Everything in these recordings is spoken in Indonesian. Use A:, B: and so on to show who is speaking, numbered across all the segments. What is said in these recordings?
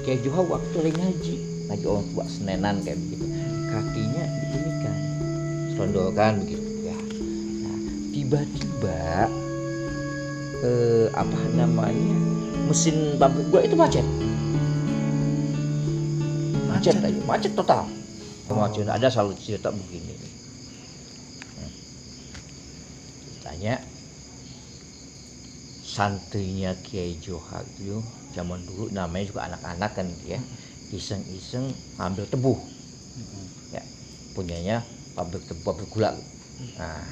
A: Kiai Joha waktu lagi ngaji orang tua Senenan kayak begitu, kakinya diinikan, selondolkan begitu ya. Nah, tiba-tiba apa namanya, mesin pabrik gua itu macet aja, macet total. Macet. Ada selalu cerita begini. Ceritanya santrinya Kiai Joha itu zaman dulu namanya juga anak-anak kan ya, iseng-iseng ngambil tebu, ya punyanya pabrik tebu, pabrik gula. Nah,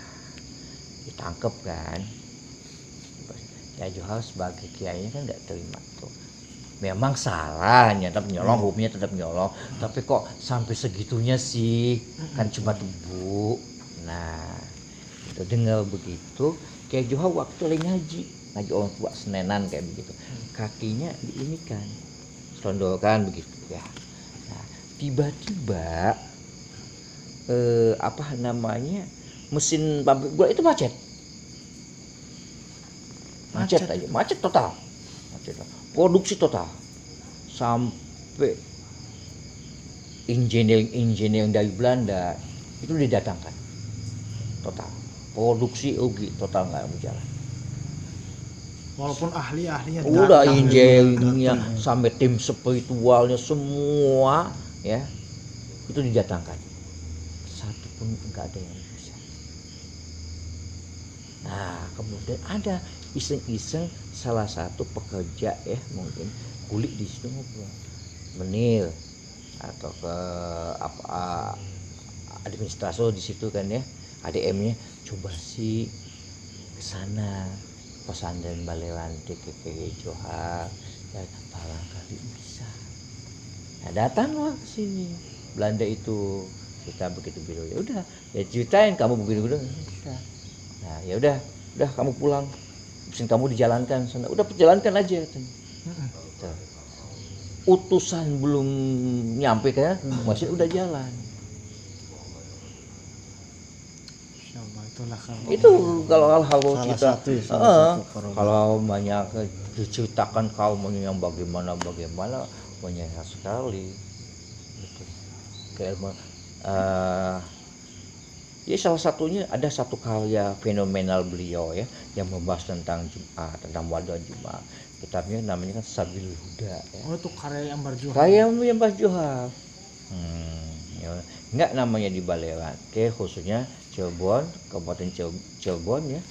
A: ditangkep kan. Kiai Joha sebagai kiainya kan nggak terima tuh. Memang salahnya, tetap nyolong, hukumnya tetap nyolong. Tapi kok sampai segitunya sih, kan cuma tebu. Nah, itu dengar begitu, Kiai Joha waktu lagi ngaji orang tua Senenan kayak begitu, kakinya diinikan, selondolkan begitu ya. Nah, tiba-tiba apa namanya, mesin pabrik gula itu macet aja, macet total, produksi total, sampai engineer dari Belanda itu didatangkan, total produksi rugi total, nggak berjalan.
B: Walaupun ahlinya
A: udah engineer sampai tim spiritualnya semua ya itu didatangkan, satu pun nggak ada yang bisa. Nah, kemudian ada iseng-iseng salah satu pekerja ya, mungkin kulit di situ ngobrol, menil atau ke apa administrator di situ kan ya, ADM-nya, coba sih ke sana pesantren Balewante ke Kiai Joha ya, barangkali bisa. Nah, datanglah ke sini Belanda itu, kita begitu bilang ya udah ya ceritain kamu begitu. Nah, ya udah kamu pulang, mesin kamu dijalankan sana, udah jalankan aja katanya. Utusan belum nyampe kan, mesin udah jalan. Itu kalau hal-hal kita kalau banyak diceritakan kaumnya yang bagaimana banyak sekali gitu. Kayak ya salah satunya ada satu karya fenomenal beliau ya yang membahas tentang Jumat, tentang wadah Jumat. Kitabnya namanya kan Sabil Huda ya.
B: Oh, itu karya yang Joha.
A: Karya yang Joha. Ya, enggak namanya di Balewante, khususnya Cirebon, Kabupaten Cirebon ya.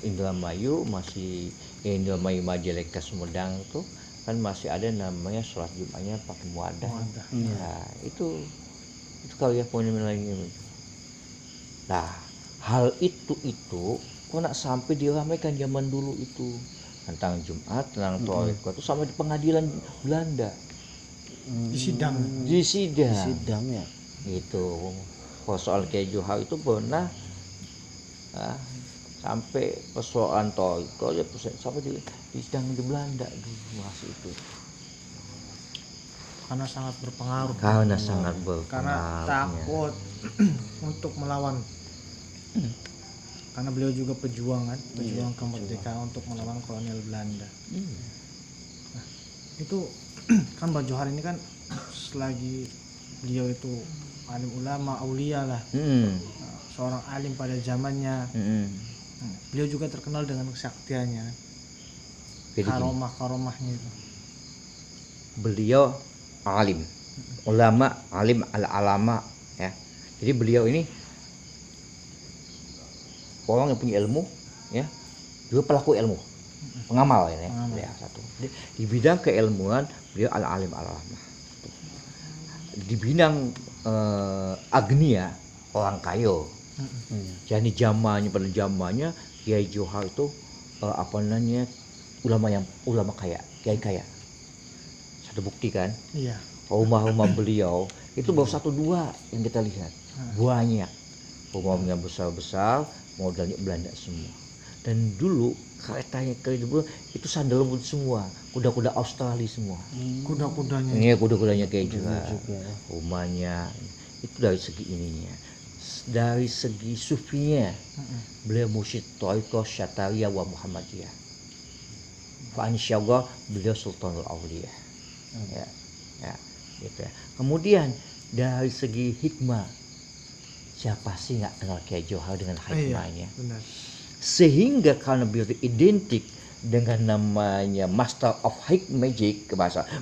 A: Indramayu masih Indramayu Majalengka Sumedang tuh kan masih ada namanya sholat Jumatnya pakai muadah. Nah, itu karya fenomenal ini. Nah, hal itu kok nak sampai diramaikan zaman dulu itu tentang Jumat, tentang Toriko itu sampai di pengadilan Belanda.
B: Di sidang
A: ya. Gitu. Persoalan Kiai Joha itu pernah sampai persoalan Toriko ya sampai di sidang di Belanda dulu masih itu.
B: Karena sangat berpengaruh.
A: Karena
B: takut untuk melawan. Karena beliau juga pejuang kemerdekaan untuk melawan kolonial Belanda. Nah, itu kan Mbah Johar ini kan selagi beliau itu alim ulama, aulia lah, seorang alim pada zamannya. Beliau juga terkenal dengan kesaktiannya, karomahnya itu.
A: Beliau alim, ulama, alim al-alama ya. Jadi beliau ini orang yang punya ilmu ya, juga pelaku ilmu, pengamal ya, beliau satu. Di bidang keilmuan beliau al-alim al-alama. Di bidang agnia, orang kaya. Jadi pada zamannya Kiai Joha itu ulama kaya, kiai kaya. Satu bukti kan?
B: Iya.
A: Rumah beliau itu baru 1-2 yang kita lihat. Banyak. Rumahnya besar-besar, modalnya Belanda semua. Dan dulu keretanya itu sandalwood semua, kuda-kuda Australia semua.
B: Kuda-kudanya.
A: Iya, kuda-kudanya Kiai Joha. Rumahnya itu dari segi ininya. Dari segi sufinya, beliau mursyid Thariqah Syatariah wa Muhammadiyah. Fa insyaallah beliau Sultanul Auliya. Ya, ya, gitu ya. Kemudian dari segi hikmah, siapa sih nggak kenal Kiai Johar dengan hikmahnya?
B: Benar.
A: Sehingga karena beliau itu identik dengan namanya Master of Magic,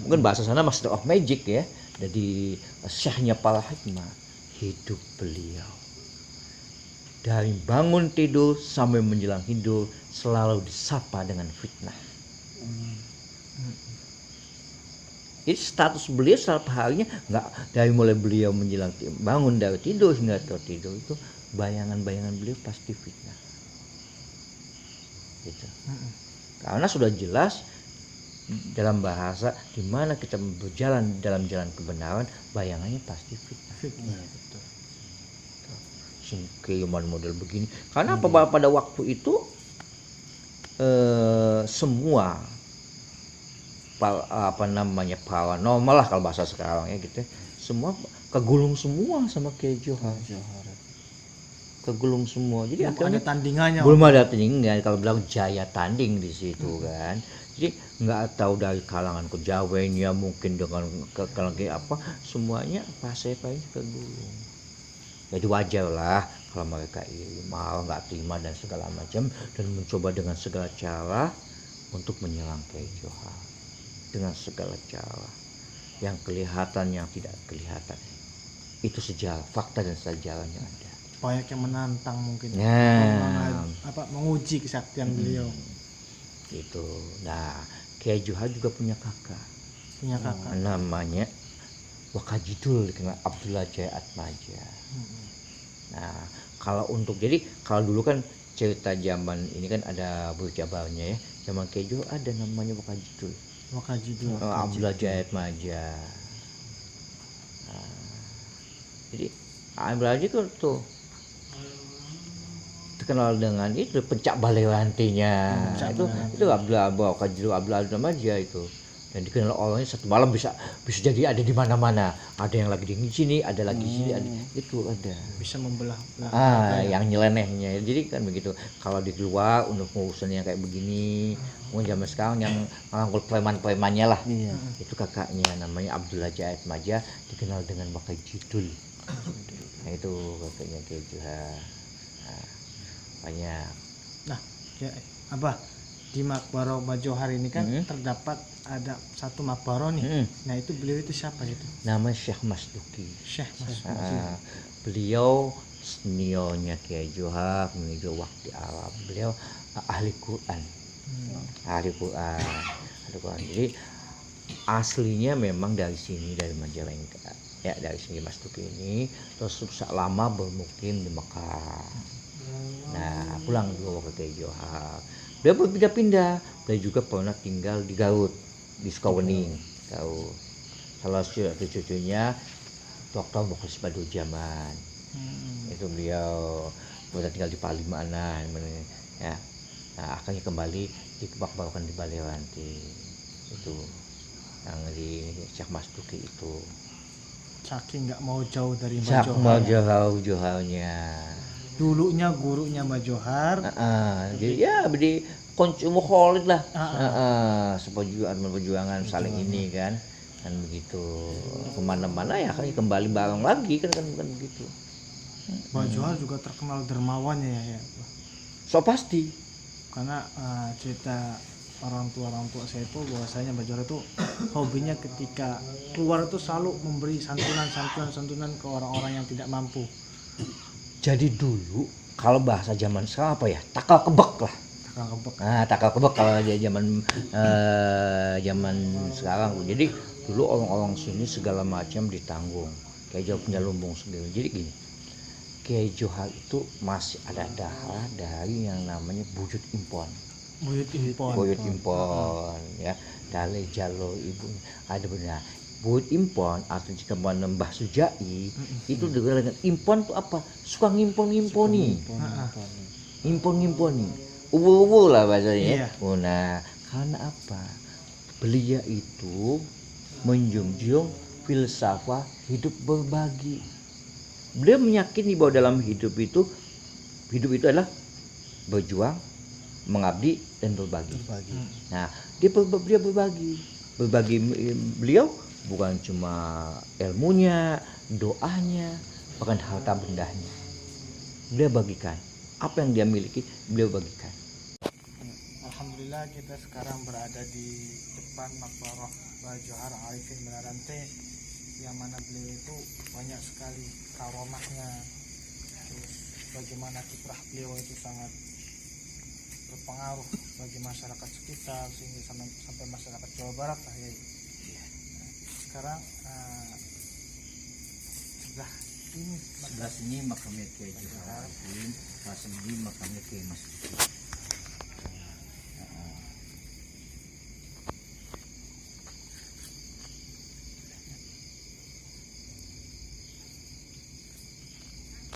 A: mungkin bahasa sana Master of Magic ya, jadi syekhnya para hikmah. Hidup beliau dari bangun tidur sampai menjelang tidur selalu disapa dengan fitnah. Jadi status beliau setiap harinya nggak, dari mulai beliau menjelang bangun dari tidur hingga tertidur itu bayangan-bayangan beliau pasti fitnah. Gitu. Karena sudah jelas dalam bahasa di mana kita berjalan dalam jalan kebenaran, bayangannya pasti fitnah.
B: Betul.
A: Keilmuan model begini. Karena pada waktu itu semua paranormal lah kalau bahasa sekarang ya gitu. Semua kegulung semua sama Kiai Johar. Kegulung semua. Jadi
B: Belum
A: akhirnya
B: ada tandingannya.
A: belum ada tandingan, kalau bilang jaya tanding di situ kan. Jadi nggak tahu dari kalangan kejawennya mungkin dengan semuanya pasai-pasai kegulung. Jadi wajar lah kalau mereka iri, mau nggak terima dan segala macam, dan mencoba dengan segala cara untuk menyerang Kiai Johar dengan segala cara yang kelihatan yang tidak kelihatan. Itu sejarah, fakta dan sejarahnya ada.
B: Banyak yang menantang mungkin.
A: Nah,
B: menguji kesaktian beliau.
A: Gitu. Nah, Kiai Johar juga punya kakak. Namanya Wakajidul, dikenal Abdullah Jaya Atmaja. Nah, kalau dulu kan cerita zaman ini kan ada berjabarnya ya. Zaman Kiai Johar ada namanya Wakajidul. Abdullah Jaya Atmaja. Nah, jadi Abdullah tuh terkenal dengan itu pencak balewantinya. Itu Abdullah Atmaja itu. Dan dikenal orangnya satu malam bisa jadi ada di mana-mana. Ada yang lagi di sini, ada lagi di sini, itu ada.
B: Bisa membelah.
A: Yang nyelenehnya. Jadi kan begitu. Kalau di luar untuk urusan yang kayak begini, zaman sekarang yang ngangkul preman-premannya lah. Itu kakaknya namanya Abdullah Jaya Atmaja, dikenal dengan Wakajidul. Nah, itu kakaknya Kiai Johar. Banyak.
B: Nah, ya, di Makbaro Bajohar ini kan terdapat ada satu makbaro nih. Nah, itu beliau itu siapa itu?
A: Namanya Syekh Masduki. Beliau seniornya Kiai Johar menuju waktu Arab. Beliau ahli Quran. Ahli Quran. Jadi aslinya memang dari sini, dari Majalengka. Ya, dari sini Masduki ini terus lama bermukim di Mekah. Nah, pulang dulu ke Kiai Johar. Dia berpindah-pindah. Dia juga pernah tinggal di Garut, di Sukawening. Salah satu cucunya Dr. Mukhlis Badurjaman. Itu beliau pernah tinggal di Palimanan. Ya. Nah, akhirnya kembali dikembangkan di Balewanti. Itu yang di Syekh Masduki itu.
B: Saking nggak mau jauh dari
A: Mbak Johar-Joharnya.
B: Dulunya gurunya Mbak Johar.
A: Jadi ya di konsumo Khalid lah. Perjuangan saling ini kan begitu. Kemana-mana ya kan kembali bareng lagi kan begitu.
B: Mbak Johar juga terkenal dermawannya ya.
A: So pasti.
B: Karena cerita orang tua saya itu bahwasanya Mbak Johar itu hobinya ketika keluar itu selalu memberi santunan ke orang-orang yang tidak mampu.
A: Jadi dulu kalau bahasa zaman sekarang apa ya? Takal kebek lah. Takal kebek kalau zaman sekarang. Jadi dulu orang-orang sini segala macam ditanggung. Kiai Johar punya lumbung sendiri. Jadi gini, Kiai Johar itu masih ada darah dari yang namanya buyut impon. Ya, dari jalur ibu ada benar. Buyut impon atau jika menembah sujai itu dengan impon itu apa? Suka ngimponi. Impon-ngimponi. Ubu-ubu lah bahasanya. Nah, karena apa? Beliau itu menjunjung filsafat hidup berbagi. Beliau meyakini bahwa dalam hidup itu adalah berjuang, mengabdi dan berbagi. Nah, dia berbagi. Berbagi beliau bukan cuma ilmunya, doanya, bahkan harta bendanya. Beliau bagikan. Apa yang dia miliki, beliau bagikan.
B: Alhamdulillah kita sekarang berada di depan Maqbarah Mbah Johar Arifin Menarante, yang mana beliau itu banyak sekali karomahnya, terus bagaimana kiprah beliau itu sangat berpengaruh bagi masyarakat sekitar sehingga sampai masyarakat Jawa Barat lah ya. Sekarang sebelah ini
A: Sebelah sini makamnya Kiai Johar Arifin, sebelah sini makamnya Kiai Mas Duki.